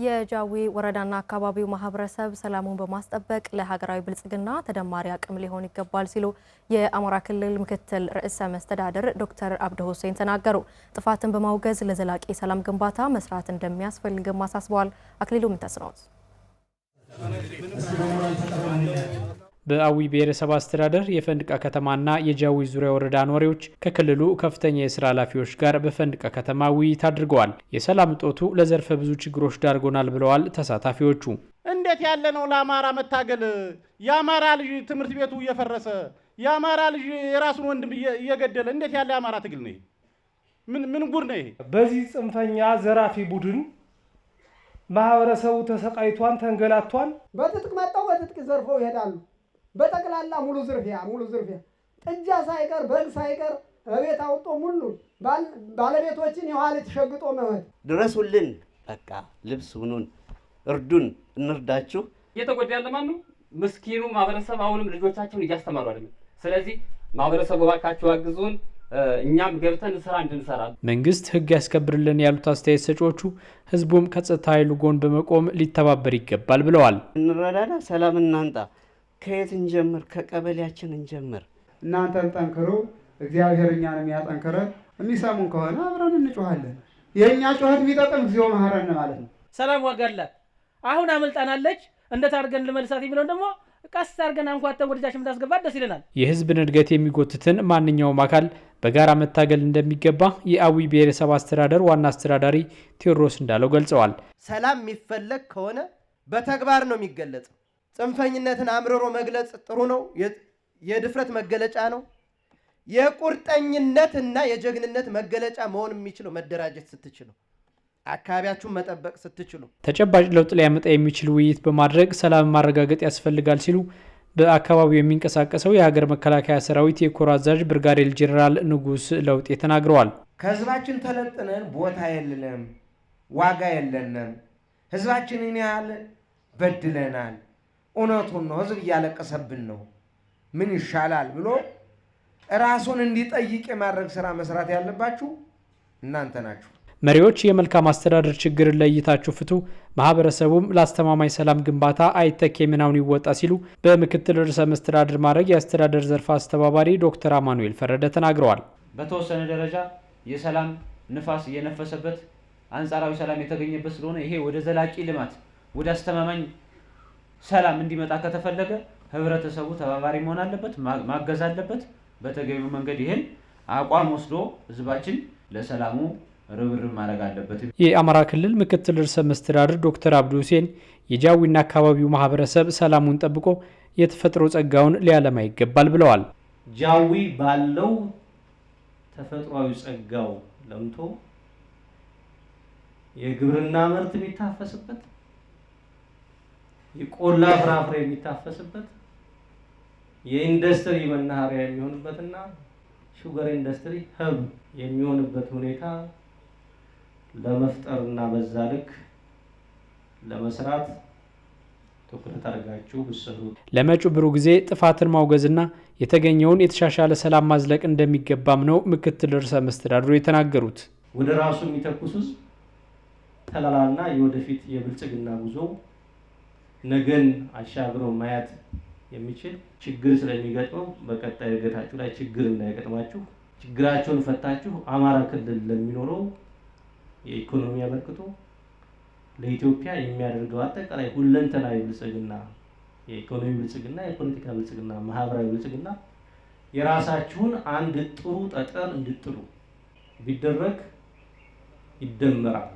የጃዊ ወረዳና አካባቢው ማህበረሰብ ሰላሙን በማስጠበቅ ለሀገራዊ ብልጽግና ተደማሪ አቅም ሊሆን ይገባል ሲሉ የአማራ ክልል ምክትል ርዕሰ መስተዳድር ዶክተር አብዱ ሁሴን ተናገሩ። ጥፋትን በማውገዝ ለዘላቂ ሰላም ግንባታ መስራት እንደሚያስፈልግም አሳስበዋል። አክሊሉ ምንተስኖት በአዊ ብሔረሰብ አስተዳደር የፈንድቃ ከተማና የጃዊ ዙሪያ ወረዳ ነዋሪዎች ከክልሉ ከፍተኛ የሥራ ኃላፊዎች ጋር በፈንድቃ ከተማ ውይይት አድርገዋል። የሰላም እጦቱ ለዘርፈ ብዙ ችግሮች ዳርጎናል ብለዋል ተሳታፊዎቹ። እንዴት ያለ ነው ለአማራ መታገል? የአማራ ልጅ ትምህርት ቤቱ እየፈረሰ የአማራ ልጅ የራሱን ወንድም እየገደለ እንዴት ያለ የአማራ ትግል ነው? ምን ጉድ ነው ይሄ? በዚህ ጽንፈኛ ዘራፊ ቡድን ማህበረሰቡ ተሰቃይቷን ተንገላቷን። በትጥቅ መጣው በትጥቅ ዘርፈው ይሄዳሉ። በጠቅላላ ሙሉ ዝርፊያ ጥጃ ሳይቀር በግ ሳይቀር እቤት አውጦ ሙሉ ባለቤቶችን የኋሊት ሸግጦ መሄድ። ድረሱልን፣ በቃ ልብስ ሁኑን፣ እርዱን፣ እንርዳችሁ። እየተጎዳ ያለ ማን ነው? ምስኪኑ ማህበረሰብ አሁንም ልጆቻቸውን እያስተማሩ አይደለም። ስለዚህ ማህበረሰቡ ባካችሁ አግዙን፣ እኛም ገብተን ስራ እንድንሰራ። መንግስት ህግ ያስከብርልን ያሉት አስተያየት ሰጪዎቹ ህዝቡም ከጸጥታ ኃይሉ ጎን በመቆም ሊተባበር ይገባል ብለዋል። እንረዳዳ፣ ሰላም እናንጣ። ከየት እንጀምር? ከቀበሌያችን እንጀምር። እናንተን ጠንክሩ፣ እግዚአብሔር እኛንም ያጠንክረን። የሚሰሙን ከሆነ አብረን እንጮሃለን። የኛ ጮህት ቢጠቅም እግዚኦ መሐረነ ማለት ነው። ሰላም ዋጋላት አሁን አመልጣናለች። እንዴት አድርገን ልመልሳት የሚለው ደግሞ ቀስ አድርገን አንኳተን ወደጃችን ታስገባት ደስ ይለናል። የህዝብን እድገት የሚጎትትን ማንኛውም አካል በጋራ መታገል እንደሚገባ የአዊ ብሔረሰብ አስተዳደር ዋና አስተዳዳሪ ቴዎድሮስ እንዳለው ገልጸዋል። ሰላም የሚፈለግ ከሆነ በተግባር ነው የሚገለጸው። ጽንፈኝነትን አምርሮ መግለጽ ጥሩ ነው፣ የድፍረት መገለጫ ነው። የቁርጠኝነትና የጀግንነት መገለጫ መሆን የሚችለው መደራጀት ስትችሉ፣ አካባቢያችሁን መጠበቅ ስትችሉ፣ ተጨባጭ ለውጥ ሊያመጣ የሚችል ውይይት በማድረግ ሰላም ማረጋገጥ ያስፈልጋል ሲሉ በአካባቢው የሚንቀሳቀሰው የሀገር መከላከያ ሰራዊት የኮር አዛዥ ብርጋዴር ጄኔራል ንጉስ ለውጤ ተናግረዋል። ከህዝባችን ተለጥነን ቦታ የለንም፣ ዋጋ የለንም። ህዝባችንን ያህል በድለናል። እውነቱን ነው። ህዝብ እያለቀሰብን ነው። ምን ይሻላል ብሎ ራሱን እንዲጠይቅ የማድረግ ስራ መስራት ያለባችሁ እናንተ ናችሁ። መሪዎች የመልካም አስተዳደር ችግርን ለይታችሁ ፍቱ፣ ማህበረሰቡም ለአስተማማኝ ሰላም ግንባታ አይተኬ ሚናውን ይወጣ ሲሉ በምክትል ርዕሰ መስተዳድር ማዕረግ የአስተዳደር ዘርፍ አስተባባሪ ዶክተር አማኑኤል ፈረደ ተናግረዋል። በተወሰነ ደረጃ የሰላም ንፋስ እየነፈሰበት አንጻራዊ ሰላም የተገኘበት ስለሆነ ይሄ ወደ ዘላቂ ልማት ወደ አስተማማኝ ሰላም እንዲመጣ ከተፈለገ ህብረተሰቡ ተባባሪ መሆን አለበት፣ ማገዝ አለበት። በተገቢው መንገድ ይሄን አቋም ወስዶ ህዝባችን ለሰላሙ ርብርብ ማድረግ አለበት። የአማራ ክልል ምክትል ርዕሰ መስተዳድር ዶክተር አብዱ ሁሴን የጃዊና አካባቢው ማህበረሰብ ሰላሙን ጠብቆ የተፈጥሮ ጸጋውን ሊያለማ ይገባል ብለዋል። ጃዊ ባለው ተፈጥሯዊ ጸጋው ለምቶ የግብርና ምርት የሚታፈስበት፣ የቆላ ፍራፍሬ የሚታፈስበት፣ የኢንዱስትሪ መናኸሪያ የሚሆንበትና ሹገር ኢንዱስትሪ ህብ የሚሆንበት ሁኔታ ለመፍጠርና በዛ ልክ ለመስራት ትኩረት አድርጋችሁ ብትሰሩ ለመጪው ብሩህ ጊዜ ጥፋትን ማውገዝና የተገኘውን የተሻሻለ ሰላም ማዝለቅ እንደሚገባም ነው ምክትል ርዕሰ መስተዳድሩ የተናገሩት። ወደ ራሱ የሚተኩስ ተላላና የወደፊት የብልጽግና ጉዞ ነገን አሻግሮ ማየት የሚችል ችግር ስለሚገጥመው በቀጣይ እድገታችሁ ላይ ችግር እንዳይገጥማችሁ ችግራችሁን ፈታችሁ አማራ ክልል ለሚኖረው የኢኮኖሚ አበርክቶ ለኢትዮጵያ የሚያደርገው አጠቃላይ ሁለንተናዊ ብልጽግና፣ የኢኮኖሚ ብልጽግና፣ የፖለቲካ ብልጽግና፣ ማህበራዊ ብልጽግና የራሳችሁን አንድ ጥሩ ጠጠር እንድጥሉ ቢደረግ ይደመራል።